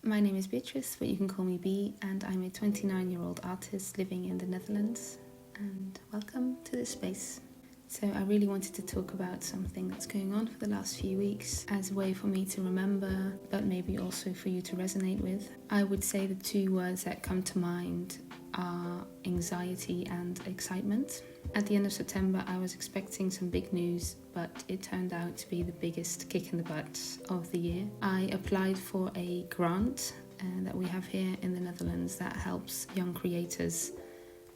My name is Beatrice, but you can call me B, and I'm a 29-year-old artist living in the Netherlands. And welcome to this space. So I really wanted to talk about something that's going on for the last few weeks as a way for me to remember, but maybe also for you to resonate with. I would say the two words that come to mind are anxiety and excitement. At the end of September, I was expecting some big news, but it turned out to be the biggest kick in the butt of the year. I applied for a grant that we have here in the Netherlands that helps young creators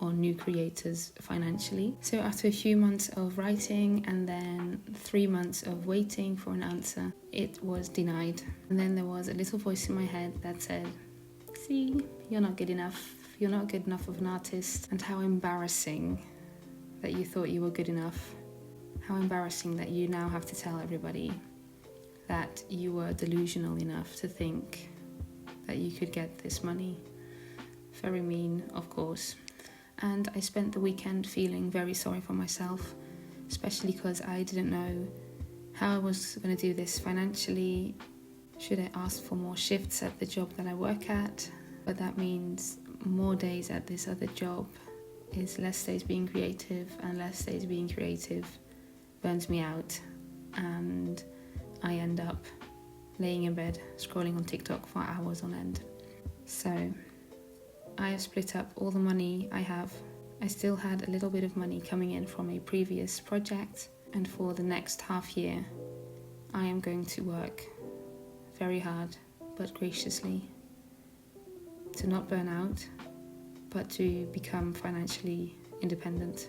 or new creators financially. So after a few months of writing and then 3 months of waiting for an answer, it was denied. And then there was a little voice in my head that said, "See, you're not good enough. You're not good enough of an artist, and how embarrassing that you thought you were good enough. How embarrassing that you now have to tell everybody that you were delusional enough to think that you could get this money." Very mean, of course. And I spent the weekend feeling very sorry for myself, especially because I didn't know how I was going to do this financially. Should I ask for more shifts at the job that I work at? But that means more days at this other job is less days being creative, and less days being creative burns me out, and I end up laying in bed scrolling on TikTok for hours on end. So I have split up all the money I have. I still had a little bit of money coming in from a previous project, and for the next half year I am going to work very hard but graciously to not burn out, but to become financially independent.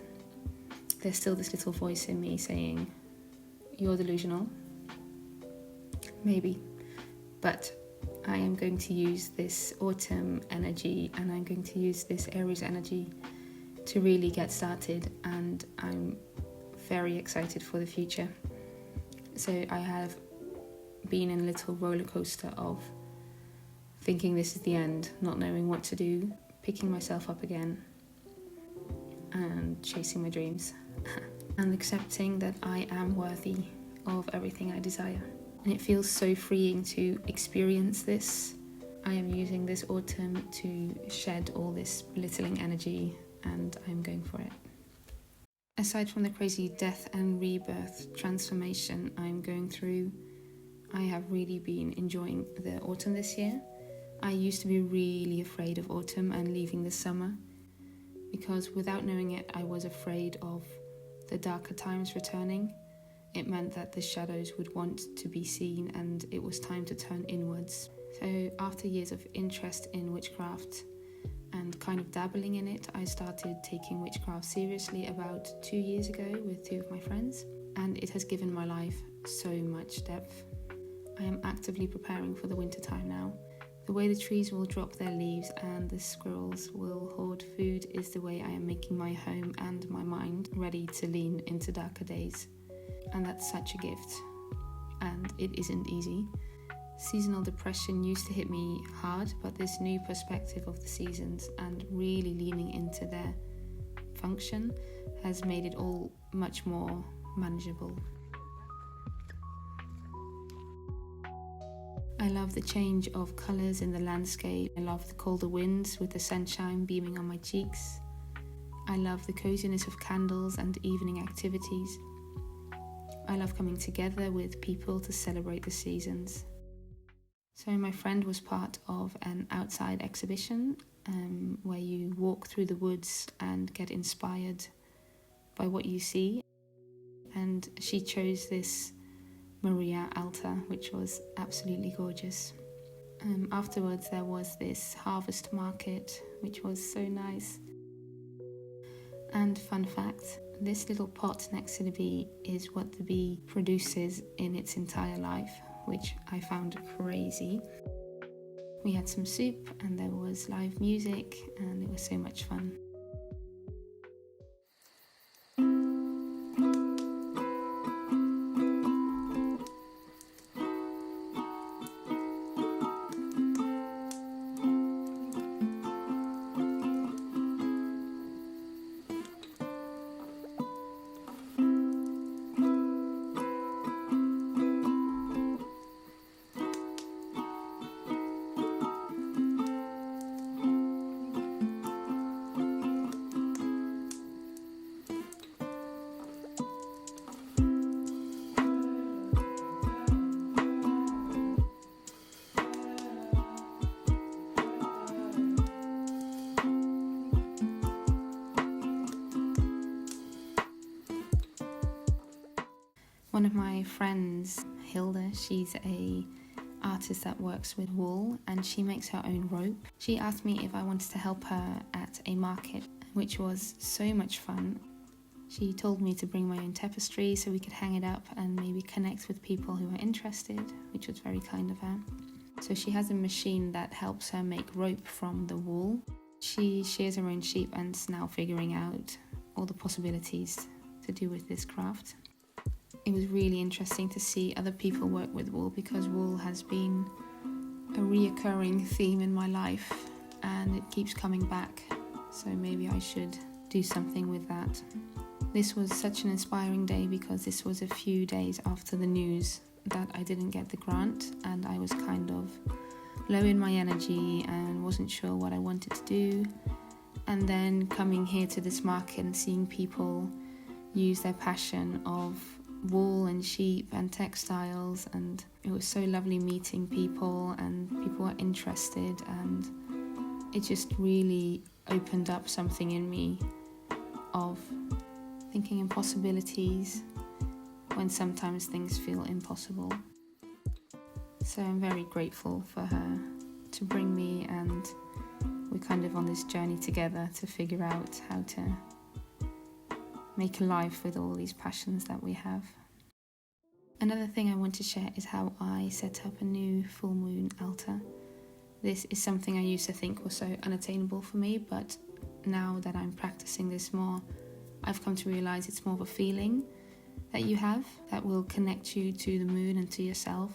There's still this little voice in me saying, "You're delusional." Maybe. But I am going to use this autumn energy, and I'm going to use this Aries energy to really get started, and I'm very excited for the future. So I have been in a little roller coaster of thinking this is the end, not knowing what to do, picking myself up again and chasing my dreams and accepting that I am worthy of everything I desire. And it feels so freeing to experience this. I am using this autumn to shed all this belittling energy, and I'm going for it. Aside from the crazy death and rebirth transformation I'm going through, I have really been enjoying the autumn this year. I used to be really afraid of autumn and leaving the summer, because without knowing it, I was afraid of the darker times returning. It meant that the shadows would want to be seen, and it was time to turn inwards. So after years of interest in witchcraft and kind of dabbling in it, I started taking witchcraft seriously about 2 years ago with 2 of my friends, and it has given my life so much depth. I am actively preparing for the winter time now. The way the trees will drop their leaves and the squirrels will hoard food is the way I am making my home and my mind ready to lean into darker days. And that's such a gift. And it isn't easy. Seasonal depression used to hit me hard, but this new perspective of the seasons and really leaning into their function has made it all much more manageable. I love the change of colours in the landscape. I love the colder winds with the sunshine beaming on my cheeks. I love the coziness of candles and evening activities. I love coming together with people to celebrate the seasons. So my friend was part of an outside exhibition where you walk through the woods and get inspired by what you see. And she chose this Maria altar, which was absolutely gorgeous. Afterwards there was this harvest market, which was so nice. And fun fact, this little pot next to the bee is what the bee produces in its entire life, which I found crazy. We had some soup and there was live music, and it was so much fun. One of my friends, Hilda, she's a artist that works with wool and she makes her own rope. She asked me if I wanted to help her at a market, which was so much fun. She told me to bring my own tapestry so we could hang it up and maybe connect with people who are interested, which was very kind of her. So she has a machine that helps her make rope from the wool. She shears her own sheep and is now figuring out all the possibilities to do with this craft. It was really interesting to see other people work with wool because wool has been a reoccurring theme in my life and it keeps coming back. So maybe I should do something with that. This was such an inspiring day because this was a few days after the news that I didn't get the grant and I was kind of low in my energy and wasn't sure what I wanted to do. And then coming here to this market and seeing people use their passion of wool and sheep and textiles, and it was so lovely meeting people and people were interested, and it just really opened up something in me of thinking in possibilities when sometimes things feel impossible. So I'm very grateful for her to bring me, and we're kind of on this journey together to figure out how to make a life with all these passions that we have. Another thing I want to share is how I set up a new full moon altar. This is something I used to think was so unattainable for me, but now that I'm practicing this more, I've come to realize it's more of a feeling that you have that will connect you to the moon and to yourself.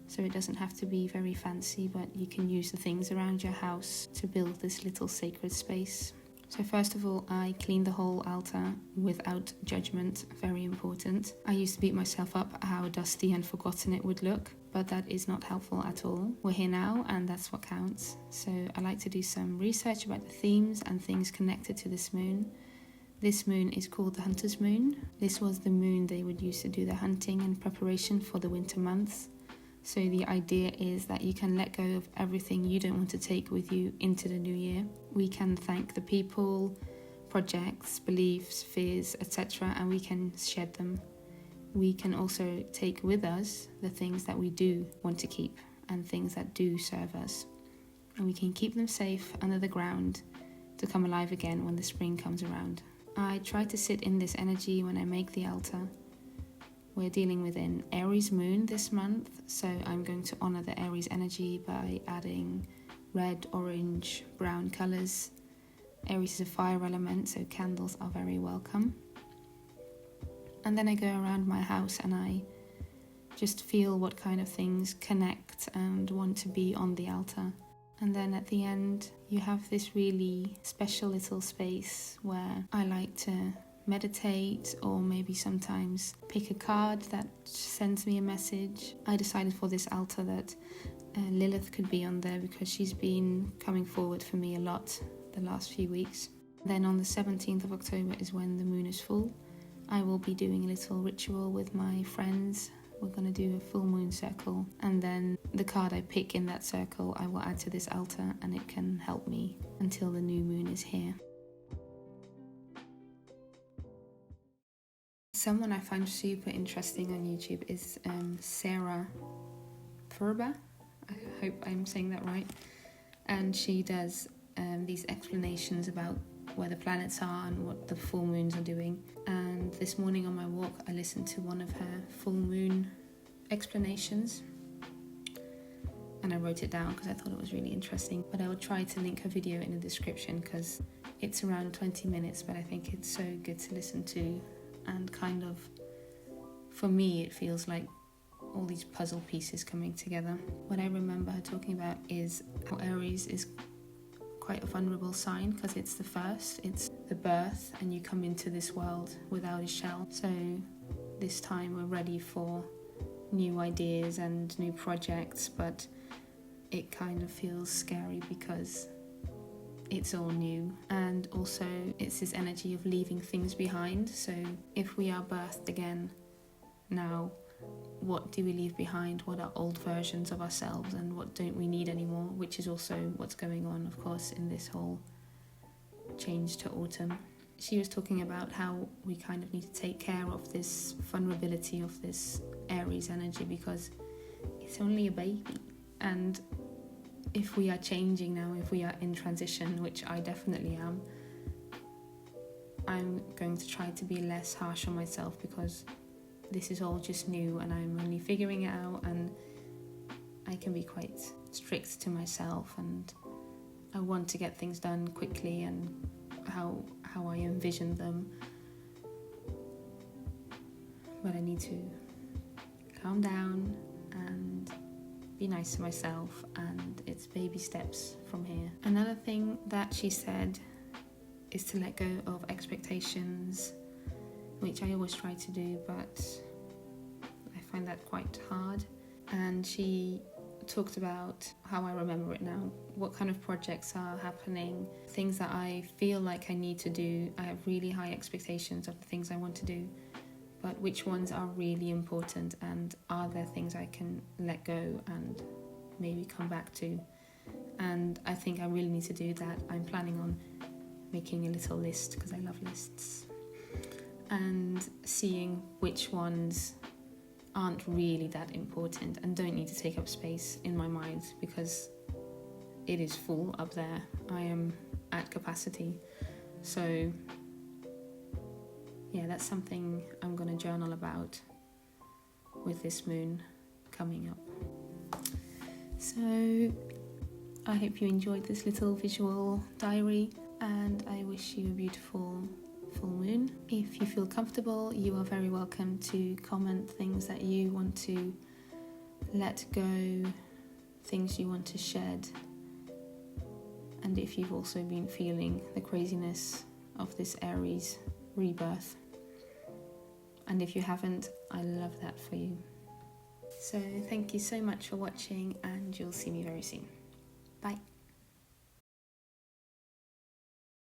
So it doesn't have to be very fancy, but you can use the things around your house to build this little sacred space. So first of all, I cleaned the whole altar without judgment, very important. I used to beat myself up how dusty and forgotten it would look, but that is not helpful at all. We're here now and that's what counts. So I like to do some research about the themes and things connected to this moon. This moon is called the Hunter's Moon. This was the moon they would use to do the hunting and preparation for the winter months. So the idea is that you can let go of everything you don't want to take with you into the new year. We can thank the people, projects, beliefs, fears, etc., and we can shed them. We can also take with us the things that we do want to keep and things that do serve us. And we can keep them safe under the ground to come alive again when the spring comes around. I try to sit in this energy when I make the altar. We're dealing with an Aries moon this month, so I'm going to honor the Aries energy by adding red, orange, brown colors. Aries is a fire element, so candles are very welcome. And then I go around my house and I just feel what kind of things connect and want to be on the altar. And then at the end, you have this really special little space where I like to meditate, or maybe sometimes pick a card that sends me a message. I decided for this altar that Lilith could be on there because she's been coming forward for me a lot the last few weeks. Then on the 17th of October is when the moon is full. I will be doing a little ritual with my friends. We're going to do a full moon circle, and then the card I pick in that circle I will add to this altar, and it can help me until the new moon is here. Someone I find super interesting on YouTube is Sarah Vrba. I hope I'm saying that right. And she does these explanations about where the planets are and what the full moons are doing. And this morning on my walk, I listened to one of her full moon explanations. And I wrote it down because I thought it was really interesting. But I will try to link her video in the description because it's around 20 minutes, but I think it's so good to listen to. And kind of, for me, it feels like all these puzzle pieces coming together. What I remember her talking about is how Aries is quite a vulnerable sign because it's the first, it's the birth, and you come into this world without a shell. So this time we're ready for new ideas and new projects, but it kind of feels scary because it's all new, and also it's this energy of leaving things behind. So if we are birthed again now, what do we leave behind? What are old versions of ourselves and what don't we need anymore? Which is also what's going on, of course, in this whole change to autumn. she was talking about how we kind of need to take care of this vulnerability of this Aries energy, because it's only a baby. And if we are changing now, if we are in transition, which I definitely am, I'm going to try to be less harsh on myself, because this is all just new and I'm only figuring it out, and I can be quite strict to myself, and I want to get things done quickly and how I envision them. But I need to calm down and be nice to myself, and it's baby steps from here. Another thing that she said is to let go of expectations, which I always try to do, but I find that quite hard. And she talked about how I remember it now, what kind of projects are happening, things that I feel like I need to do. I have really high expectations of the things I want to do, but which ones are really important, and are there things I can let go and maybe come back to. And I think I really need to do that. I'm planning on making a little list, because I love lists, and seeing which ones aren't really that important and don't need to take up space in my mind, because it is full up there. I am at capacity. So yeah, that's something I'm going to journal about with this moon coming up. So I hope you enjoyed this little visual diary, and I wish you a beautiful full moon. If you feel comfortable, you are very welcome to comment things that you want to let go, things you want to shed, and if you've also been feeling the craziness of this Aries rebirth. And if you haven't, I love that for you. So thank you so much for watching, and you'll see me very soon. Bye.